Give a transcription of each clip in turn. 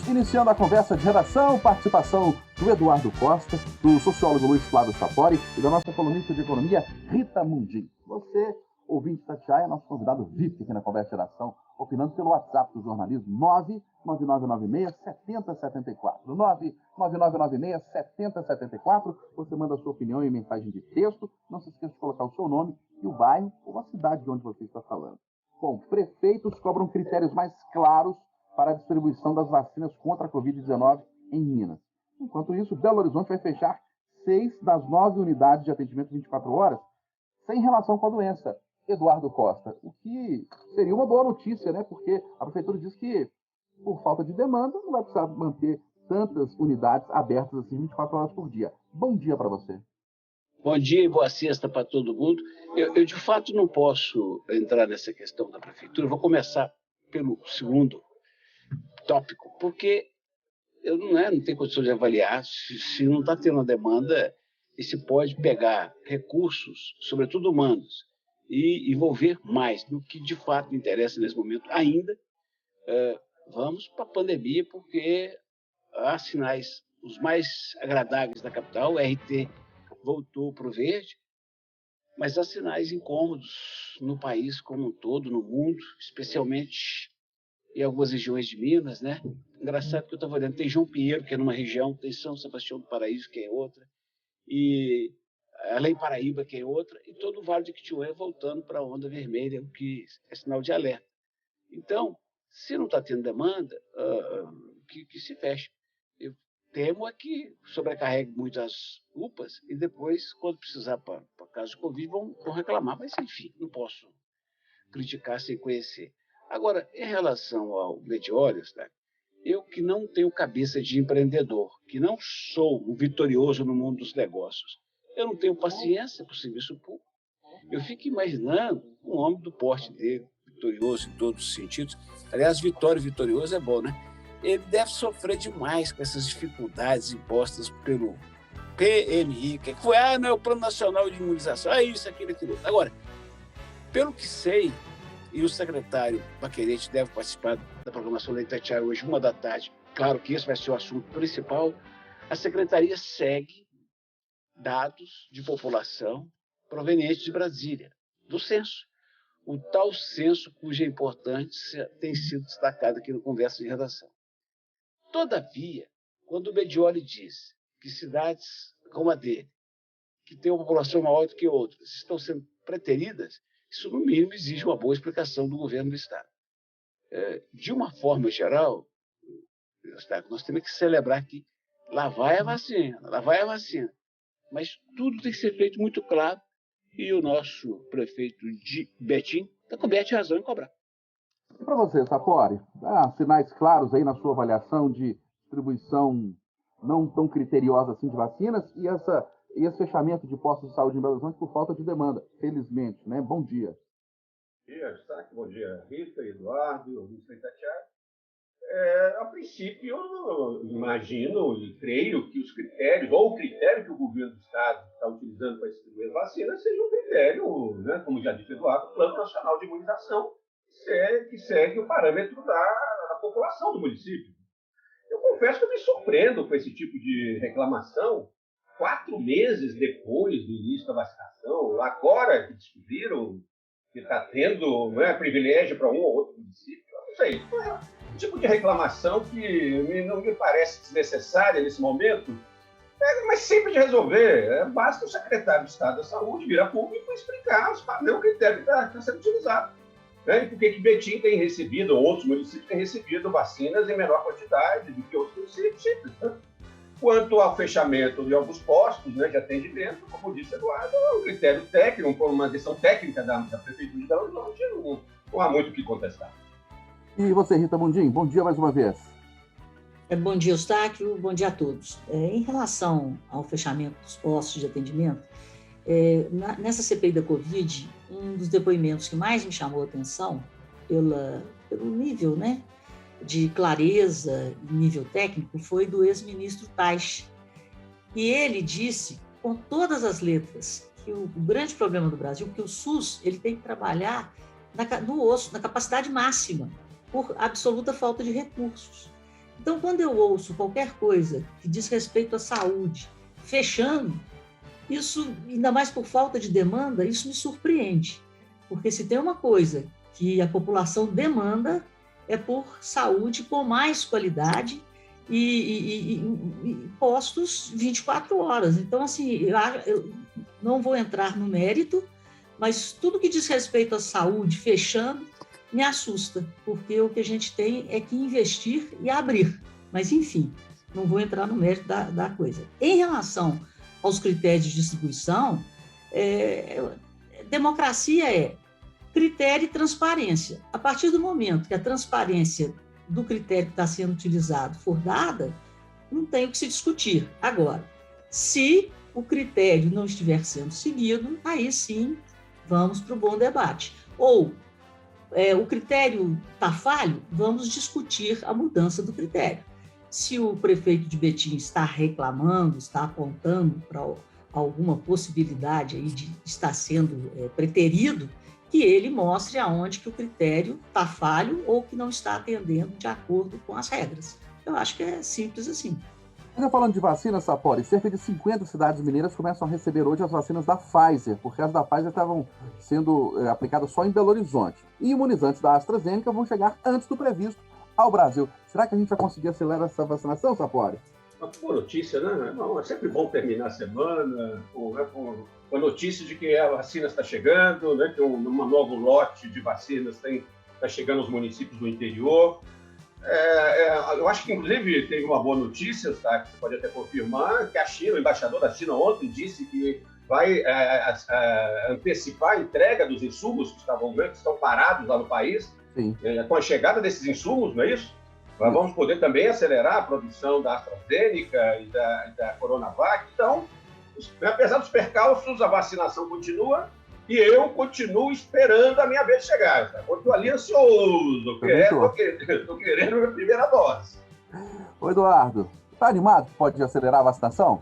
Estamos iniciando a conversa de redação, participação do Eduardo Costa, do sociólogo Luiz Flávio Sapori e da nossa colunista de economia, Rita Mundim. Você, ouvinte da Tchai, é nosso convidado VIP aqui na conversa de redação, opinando pelo WhatsApp do jornalismo 99996-7074. 99996-7074. Você manda a sua opinião em mensagem de texto. Não se esqueça de colocar o seu nome e o bairro ou a cidade de onde você está falando. Bom, prefeitos cobram critérios mais claros para a distribuição das vacinas contra a Covid-19 em Minas. Enquanto isso, Belo Horizonte vai fechar 6 das 9 unidades de atendimento 24 horas sem relação com a doença. Eduardo Costa, o que seria uma boa notícia, né? Porque a prefeitura diz que, por falta de demanda, não vai precisar manter tantas unidades abertas assim 24 horas por dia. Bom dia para você. Bom dia e boa sexta para todo mundo. Eu, de fato, não posso entrar nessa questão da prefeitura. Vou começar pelo segundo tópico, porque eu não tenho condição de avaliar se não está tendo uma demanda e se pode pegar recursos, sobretudo humanos, e envolver mais no que de fato me interessa nesse momento. Ainda vamos para a pandemia, porque há sinais os mais agradáveis da capital. O RT voltou para o verde, mas há sinais incômodos no país como um todo, no mundo, especialmente em algumas regiões de Minas, né? Engraçado que eu estava olhando, tem João Pinheiro, que é numa região, tem São Sebastião do Paraíso, que é outra, e Além Paraíba, que é outra, e todo o Vale de Quitinhonha voltando para a onda vermelha, o que é sinal de alerta. Então, se não está tendo demanda, que se feche. Eu temo é que sobrecarregue muito as UPAs e depois, quando precisar para caso de Covid, vão reclamar. Mas, enfim, não posso criticar sem conhecer. Agora, em relação ao Mediolhos, tá? Eu que não tenho cabeça de empreendedor, que não sou um vitorioso no mundo dos negócios, eu não tenho paciência para o serviço público. Eu fico imaginando um homem do porte dele, vitorioso em todos os sentidos. Aliás, vitorioso é bom, né? Ele deve sofrer demais com essas dificuldades impostas pelo PMI, que foi, não é o Plano Nacional de Imunização, isso, aquilo. Agora, pelo que sei, e o secretário Paquerete deve participar da programação da Itatiaia hoje, 13h. Claro que esse vai ser o assunto principal. A secretaria segue dados de população provenientes de Brasília, do censo. O tal censo cuja importância tem sido destacada aqui no Conversa de Redação. Todavia, quando o Medioli diz que cidades como a dele, que têm uma população maior do que outras, estão sendo preteridas, isso, no mínimo, exige uma boa explicação do governo do Estado. De uma forma geral, nós temos que celebrar que lá vai a vacina, mas tudo tem que ser feito muito claro e o nosso prefeito de Betim está coberto de razão em cobrar. E para você, Sapori, há sinais claros aí na sua avaliação de distribuição não tão criteriosa assim de vacinas e esse fechamento de postos de saúde em Belo Horizonte por falta de demanda, felizmente, né? Bom dia. Bom dia, Destaque. Bom dia, Rita, Eduardo, Luiz Itatiaia. A princípio, eu imagino e creio que os critérios, ou o critério que o governo do Estado está utilizando para distribuir as vacinas, seja um critério, né, como já disse o Eduardo, o Plano Nacional de Imunização, que segue o parâmetro da população do município. Eu confesso que eu me surpreendo com esse tipo de reclamação, 4 meses depois do início da vacinação, agora que descobriram que está tendo, né, privilégio para um ou outro município. Eu não sei, um tipo de reclamação que não me parece desnecessária nesse momento, mas simples de resolver. Basta o secretário de Estado da Saúde vir a público e explicar o critério que está sendo utilizado. Né? E por que Betim tem recebido, ou outros municípios têm recebido vacinas em menor quantidade do que outros municípios. Né? Quanto ao fechamento de alguns postos, né, de atendimento, como disse Eduardo, é um critério técnico, uma decisão técnica da Prefeitura de Belo Horizonte, não há muito o que contestar. E você, Rita Mundim, bom dia mais uma vez. Bom dia, Eustáquio, bom dia a todos. Em relação ao fechamento dos postos de atendimento, nessa CPI da Covid, um dos depoimentos que mais me chamou a atenção, pelo nível, né, de clareza e nível técnico, foi do ex-ministro Taixe. E ele disse, com todas as letras, que o grande problema do Brasil é que o SUS ele tem que trabalhar no osso, na capacidade máxima, por absoluta falta de recursos. Então, quando eu ouço qualquer coisa que diz respeito à saúde fechando, isso, ainda mais por falta de demanda, isso me surpreende. Porque se tem uma coisa que a população demanda, é por saúde com mais qualidade e postos 24 horas. Então, assim, eu não vou entrar no mérito, mas tudo que diz respeito à saúde fechando me assusta, porque o que a gente tem é que investir e abrir. Mas, enfim, não vou entrar no mérito da coisa. Em relação aos critérios de distribuição, democracia é critério e transparência. A partir do momento que a transparência do critério que está sendo utilizado for dada, não tem o que se discutir. Agora, se o critério não estiver sendo seguido, aí sim vamos para o bom debate. Ou o critério está falho, vamos discutir a mudança do critério. Se o prefeito de Betim está reclamando, está apontando para alguma possibilidade aí de estar sendo preterido, que ele mostre aonde que o critério está falho ou que não está atendendo de acordo com as regras. Eu acho que é simples assim. Ainda falando de vacina, Sapori, cerca de 50 cidades mineiras começam a receber hoje as vacinas da Pfizer, porque as da Pfizer estavam sendo aplicadas só em Belo Horizonte. E imunizantes da AstraZeneca vão chegar antes do previsto ao Brasil. Será que a gente vai conseguir acelerar essa vacinação, Sapori? Uma boa notícia, né? Não, é sempre bom terminar a semana com a notícia de que a vacina está chegando, né? Que um novo lote de vacinas está chegando aos municípios do interior. Eu acho que, inclusive, teve uma boa notícia, tá? Que você pode até confirmar, que a China, o embaixador da China ontem disse que vai antecipar a entrega dos insumos que estão parados lá no país. Sim. Com a chegada desses insumos, não é isso? Nós vamos poder também acelerar a produção da AstraZeneca e da Coronavac. Então, apesar dos percalços, a vacinação continua e eu continuo esperando a minha vez chegar. Tá? Eu estou ali ansioso, estou querendo a minha primeira dose. Ô, Eduardo, está animado que pode acelerar a vacinação?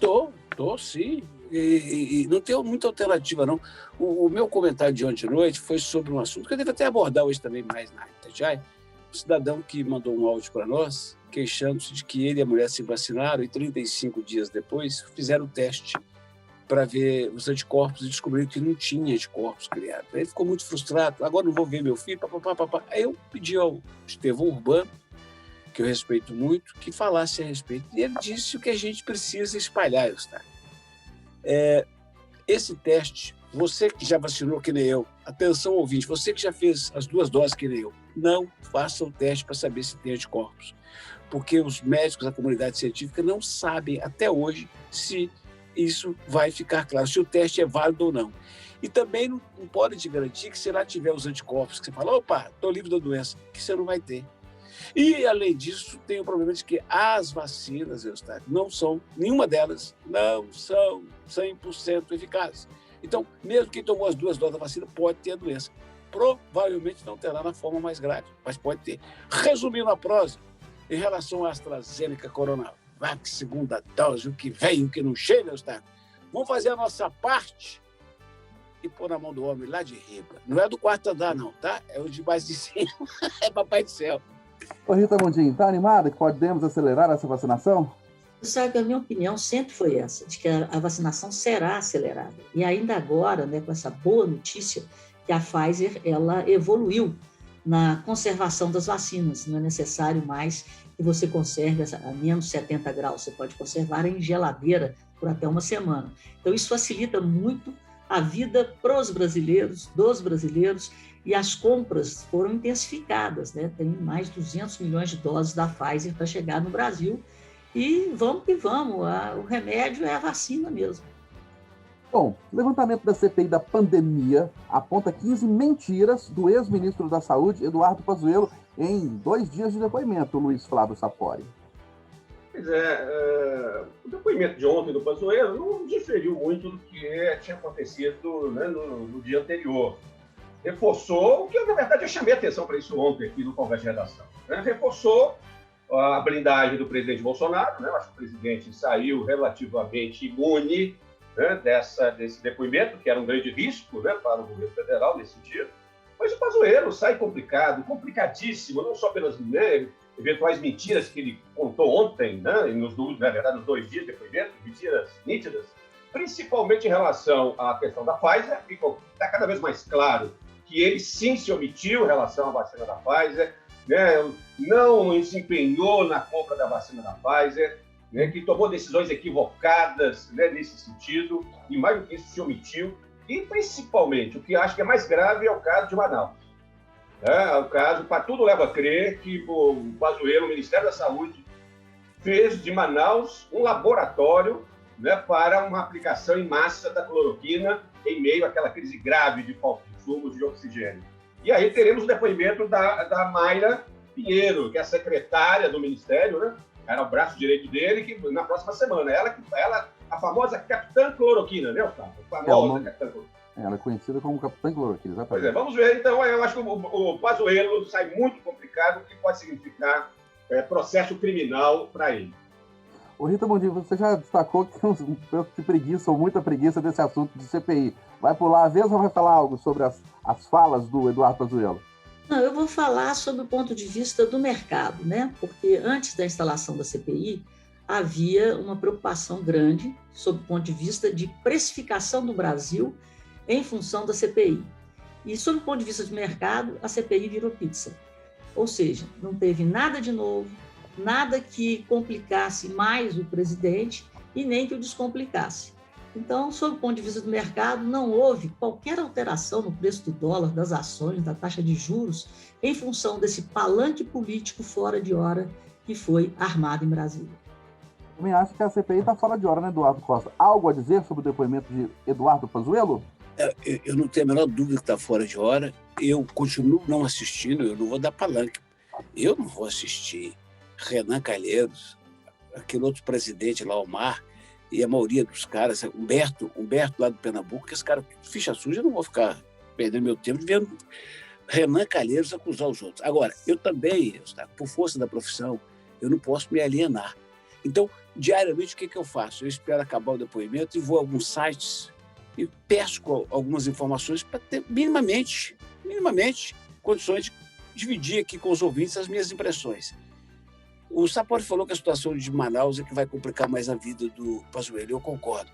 Tô sim. E não tenho muita alternativa, não. O meu comentário de ontem à noite foi sobre um assunto que eu devo até abordar hoje também mais na Itatiaia. Um cidadão que mandou um áudio para nós, queixando-se de que ele e a mulher se vacinaram e 35 dias depois fizeram o teste para ver os anticorpos e descobriram que não tinha anticorpos criados. Aí ele ficou muito frustrado. Agora não vou ver meu filho, papapá. Aí eu pedi ao Estevão Urbano, que eu respeito muito, que falasse a respeito. E ele disse o que a gente precisa espalhar, Eustáquio. Esse teste, você que já vacinou que nem eu, atenção ouvinte, você que já fez as 2 doses que nem eu, não faça o teste para saber se tem anticorpos, porque os médicos da comunidade científica não sabem até hoje se isso vai ficar claro, se o teste é válido ou não. E também não pode te garantir que se lá tiver os anticorpos, que você fala, opa, estou livre da doença, que você não vai ter. E, além disso, tem o problema de que as vacinas, Eustáquio, nenhuma delas não são 100% eficazes. Então, mesmo quem tomou as 2 doses da vacina pode ter a doença. Provavelmente não terá na forma mais grave, mas pode ter. Resumindo a prosa, em relação à AstraZeneca Coronavac, segunda dose, o que vem, o que não chega, Eustáquio, vamos fazer a nossa parte e pôr na mão do homem lá de riba. Não é do 4º andar, não, tá? É o de mais de cima. É Papai do Céu. Ô, Rita Mundim, está animada que podemos acelerar essa vacinação? Sabe, a minha opinião sempre foi essa, de que a vacinação será acelerada. E ainda agora, né, com essa boa notícia, que a Pfizer ela evoluiu na conservação das vacinas. Não é necessário mais que você conserve a menos 70 graus. Você pode conservar em geladeira por até 1 semana. Então, isso facilita muito a vida dos brasileiros, e as compras foram intensificadas, né? Tem mais de 200 milhões de doses da Pfizer para chegar no Brasil, e vamos que vamos, o remédio é a vacina mesmo. Bom, o levantamento da CPI da pandemia aponta 15 mentiras do ex-ministro da Saúde, Eduardo Pazuello, em 2 dias de depoimento, Luiz Flávio Sapori. Pois o depoimento de ontem do Pazuello não diferiu muito do que tinha acontecido, né, no dia anterior. Reforçou o que eu, na verdade, eu chamei a atenção para isso ontem aqui no Conversa de Redação. Né? Reforçou a blindagem do presidente Bolsonaro, né? Eu acho que o presidente saiu relativamente imune, né, desse depoimento, que era um grande risco, né, para o governo federal nesse sentido. Mas o Pazuello sai complicadíssimo, não só pelas, né, eventuais mentiras que ele contou ontem, né, na verdade, nos 2 dias de depoimento, mentiras nítidas, principalmente em relação à questão da Pfizer. Está cada vez mais claro que ele sim se omitiu em relação à vacina da Pfizer, né, não se empenhou na compra da vacina da Pfizer, né, que tomou decisões equivocadas, né, nesse sentido, e mais do que isso, se omitiu. E, principalmente, o que acho que é mais grave é o caso de Manaus. O caso, para tudo leva a crer que o Pazuello, o Ministério da Saúde, fez de Manaus um laboratório, né, para uma aplicação em massa da cloroquina em meio àquela crise grave de falta de insumos de oxigênio. E aí teremos o depoimento da Mayra Pinheiro, que é a secretária do Ministério, né? Era o braço direito dele, que na próxima semana, ela a famosa Capitã Cloroquina, né, Otávio? A famosa Capitã Cloroquina. Ela é conhecida como Capitã Cloroquina, exatamente. Pois é, vamos ver. Então, eu acho que o Pazuello sai muito complicado, o que pode significar processo criminal para ele. Ô, Rita Mondinho, você já destacou que tem um pouco de preguiça, ou muita preguiça desse assunto de CPI. Vai pular a vez ou vai falar algo sobre as falas do Eduardo Pazuello? Não, eu vou falar sobre o ponto de vista do mercado, né? Porque antes da instalação da CPI, havia uma preocupação grande sob o ponto de vista de precificação do Brasil em função da CPI. E, sob o ponto de vista de mercado, a CPI virou pizza. Ou seja, não teve nada de novo, nada que complicasse mais o presidente e nem que o descomplicasse. Então, sob o ponto de vista do mercado, não houve qualquer alteração no preço do dólar, das ações, da taxa de juros, em função desse palanque político fora de hora que foi armado em Brasília. Eu também acho que a CPI está fora de hora, né, Eduardo Costa? Algo a dizer sobre o depoimento de Eduardo Pazuello? Eu não tenho a menor dúvida que está fora de hora. Eu continuo não assistindo, eu não vou dar palanque. Eu não vou assistir Renan Calheiros, aquele outro presidente lá, Omar, e a maioria dos caras, Humberto lá do Pernambuco, que esse cara, ficha suja, eu não vou ficar perdendo meu tempo vendo Renan Calheiros acusar os outros. Agora, eu também, por força da profissão, eu não posso me alienar. Então, diariamente, o que eu faço? Eu espero acabar o depoimento e vou a alguns sites e pesco algumas informações para ter minimamente condições de dividir aqui com os ouvintes as minhas impressões. O Sapori falou que a situação de Manaus é que vai complicar mais a vida do Pazuello, eu concordo.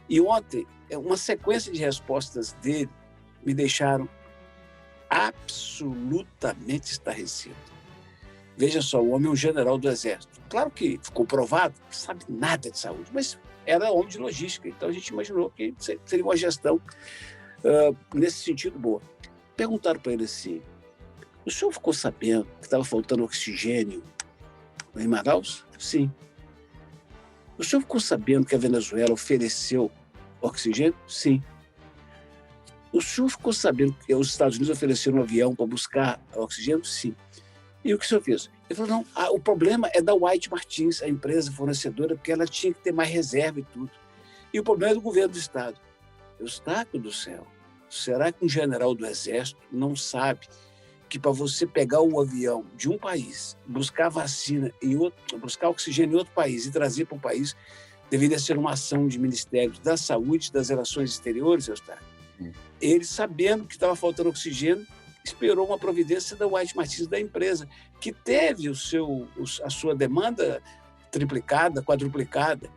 E ontem, uma sequência de respostas dele me deixaram absolutamente estarrecido. Veja só, o homem é um general do Exército. Claro que ficou provado, não sabe nada de saúde, mas era homem de logística, então a gente imaginou que seria uma gestão nesse sentido boa. Perguntaram para ele assim, o senhor ficou sabendo que estava faltando oxigênio em Manaus? Sim. O senhor ficou sabendo que a Venezuela ofereceu oxigênio? Sim. O senhor ficou sabendo que os Estados Unidos ofereceram um avião para buscar oxigênio? Sim. E o que o senhor fez? Ele falou, não, o problema é da White Martins, a empresa fornecedora, porque ela tinha que ter mais reserva e tudo. E o problema é do governo do Estado. Eustáquio do céu, será que um general do Exército não sabe que para você pegar um avião de um país, buscar vacina em outro, buscar oxigênio em outro país e trazer para um país, deveria ser uma ação de Ministérios da Saúde, das Relações Exteriores, Eustáquio? Ele, sabendo que estava faltando oxigênio, esperou uma providência da White Martins, da empresa, que teve a sua demanda triplicada, quadruplicada.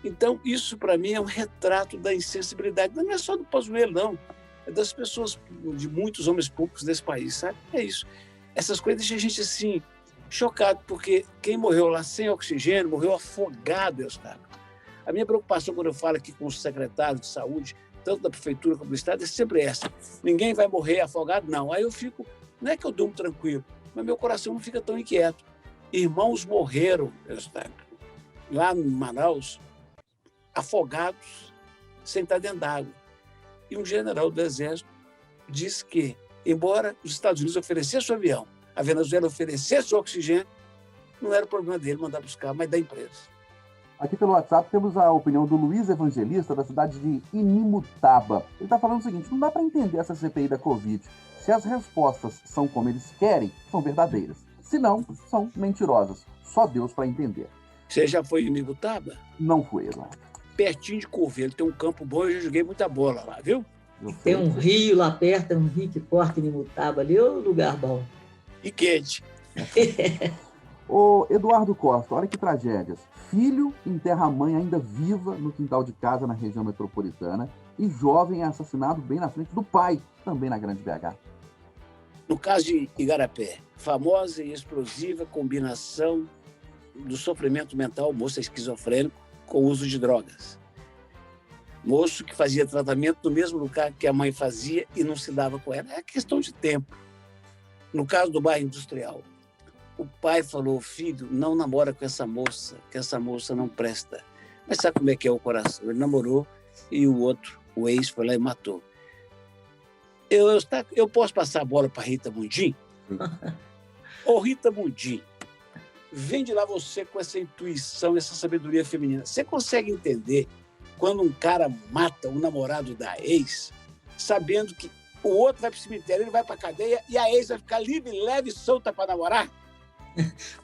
Então, isso, para mim, é um retrato da insensibilidade. Não é só do Pazuello, não. É das pessoas, de muitos homens públicos desse país, sabe? É isso. Essas coisas deixam a gente, assim, chocado, porque quem morreu lá sem oxigênio morreu afogado, Eustáquio. A minha preocupação, quando eu falo aqui com os secretários de saúde, tanto da prefeitura como do Estado, é sempre essa. Ninguém vai morrer afogado, não. Aí eu fico, não é que eu durmo tranquilo, mas meu coração não fica tão inquieto. Irmãos morreram, Eustáquio, lá em Manaus, afogados, sem estar dentro d'água. E um general do Exército diz que, embora os Estados Unidos oferecessem o avião, a Venezuela oferecesse o oxigênio, não era problema dele mandar buscar, mas da empresa. Aqui pelo WhatsApp temos a opinião do Luiz Evangelista, da cidade de Inimutaba. Ele está falando o seguinte, não dá para entender essa CPI da Covid. Se as respostas são como eles querem, são verdadeiras. Se não, são mentirosas. Só Deus para entender. Você já foi em Inimutaba? Não fui, Eduardo. Pertinho de Covelho, tem um campo bom, eu já joguei muita bola lá, viu? Tem um rio lá perto, tem um rio que corta Inimutaba ali, é um lugar bom. E quente. Ô, Eduardo Costa, olha que tragédias. Filho enterra a mãe ainda viva no quintal de casa na região metropolitana e jovem é assassinado bem na frente do pai, também na Grande BH. No caso de Igarapé, famosa e explosiva combinação do sofrimento mental, moço esquizofrênico, com o uso de drogas. Moço que fazia tratamento no mesmo lugar que a mãe fazia e não se dava com ela. É questão de tempo. No caso do bairro industrial, o pai falou: filho, não namora com essa moça, que essa moça não presta. Mas sabe como é que é o coração? Ele namorou e o outro, o ex, foi lá e matou. Eu posso passar a bola para Rita Mundim? Ô, Rita Mundim, vem de lá você com essa intuição, essa sabedoria feminina. Você consegue entender quando um cara mata o namorado da ex, sabendo que o outro vai para o cemitério, ele vai para a cadeia e a ex vai ficar livre, leve e solta para namorar?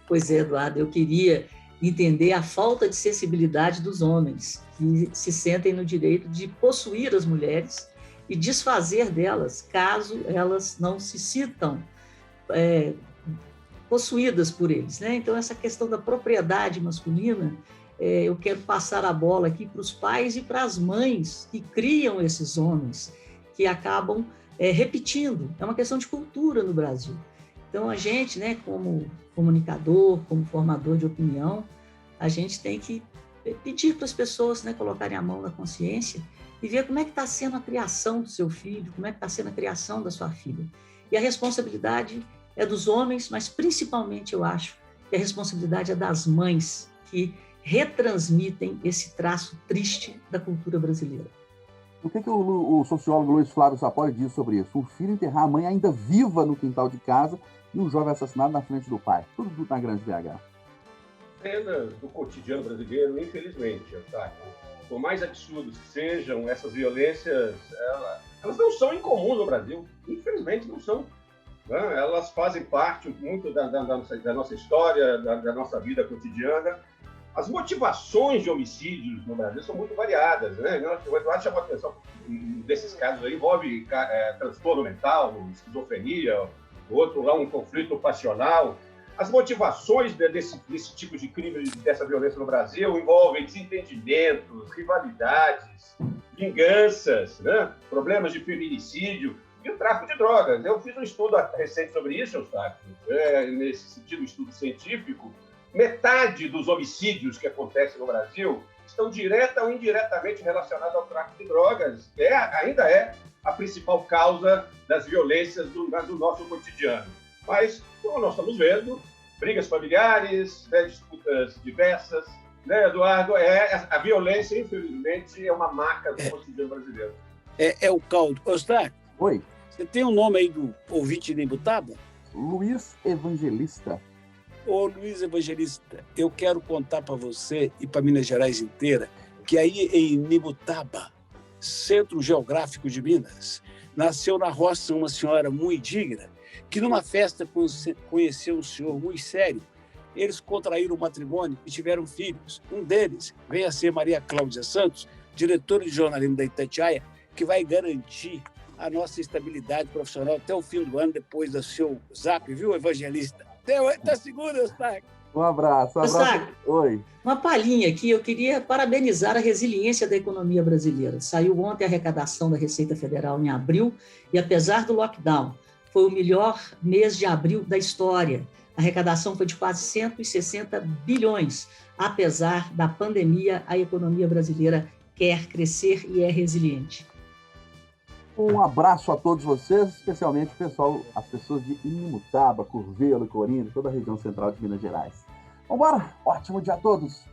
Pois é, Eduardo, eu queria entender a falta de sensibilidade dos homens, que se sentem no direito de possuir as mulheres e desfazer delas, caso elas não se sintam possuídas por eles, né? Então, essa questão da propriedade masculina, eu quero passar a bola aqui para os pais e para as mães que criam esses homens, que acabam repetindo. É uma questão de cultura no Brasil. Então, a gente, né, como comunicador, como formador de opinião, a gente tem que pedir para as pessoas, né, colocarem a mão na consciência e ver como é que está sendo a criação do seu filho, como é que está sendo a criação da sua filha. E a responsabilidade é dos homens, mas principalmente eu acho que a responsabilidade é das mães, que retransmitem esse traço triste da cultura brasileira. O que o sociólogo Luiz Flávio Sapori diz sobre isso? Um filho enterrar a mãe ainda viva no quintal de casa e um jovem assassinado na frente do pai. Tudo na Grande BH. Cenas do cotidiano brasileiro, infelizmente, tá? Por mais absurdos que sejam, essas violências, elas não são incomuns no Brasil. Infelizmente, não são. Né? Elas fazem parte muito da nossa história, da nossa vida cotidiana. As motivações de homicídios no Brasil são muito variadas, né? O Eduardo chamou a atenção desses casos aí, envolve transtorno mental, esquizofrenia, outro lá um conflito passional. As motivações desse tipo de crime, dessa violência no Brasil, envolvem desentendimentos, rivalidades, vinganças, né? Problemas de feminicídio e o tráfico de drogas. Eu fiz um estudo recente sobre isso, Eustáquio, nesse sentido, um estudo científico. Metade dos homicídios que acontecem no Brasil estão direta ou indiretamente relacionados ao tráfico de drogas. Ainda é a principal causa das violências do nosso cotidiano. Mas, como nós estamos vendo, brigas familiares, disputas diversas, né, Eduardo? A violência, infelizmente, é uma marca do cotidiano brasileiro. É o caldo. Eustáquio, oi. Você tem o nome aí do ouvinte de Imbutaba? Luiz Evangelista. Ô, Luiz Evangelista, eu quero contar para você e para Minas Gerais inteira que aí em Imbutaba, centro geográfico de Minas, nasceu na roça uma senhora muito digna, que numa festa conheceu um senhor muito sério. Eles contraíram o matrimônio e tiveram filhos. Um deles veio a ser Maria Cláudia Santos, diretora de jornalismo da Itatiaia, que vai garantir a nossa estabilidade profissional até o fim do ano, depois do seu zap, viu, Evangelista? Tá seguro, Eustáquio? Um abraço. Eustáquio, oi. Uma palhinha aqui, eu queria parabenizar a resiliência da economia brasileira. Saiu ontem a arrecadação da Receita Federal em abril e, apesar do lockdown, foi o melhor mês de abril da história. A arrecadação foi de quase 160 bilhões. Apesar da pandemia, a economia brasileira quer crescer e é resiliente. Um abraço a todos vocês, especialmente as pessoas de Imbutaba, Curvelo, Corinto, toda a região central de Minas Gerais. Vambora! Ótimo dia a todos!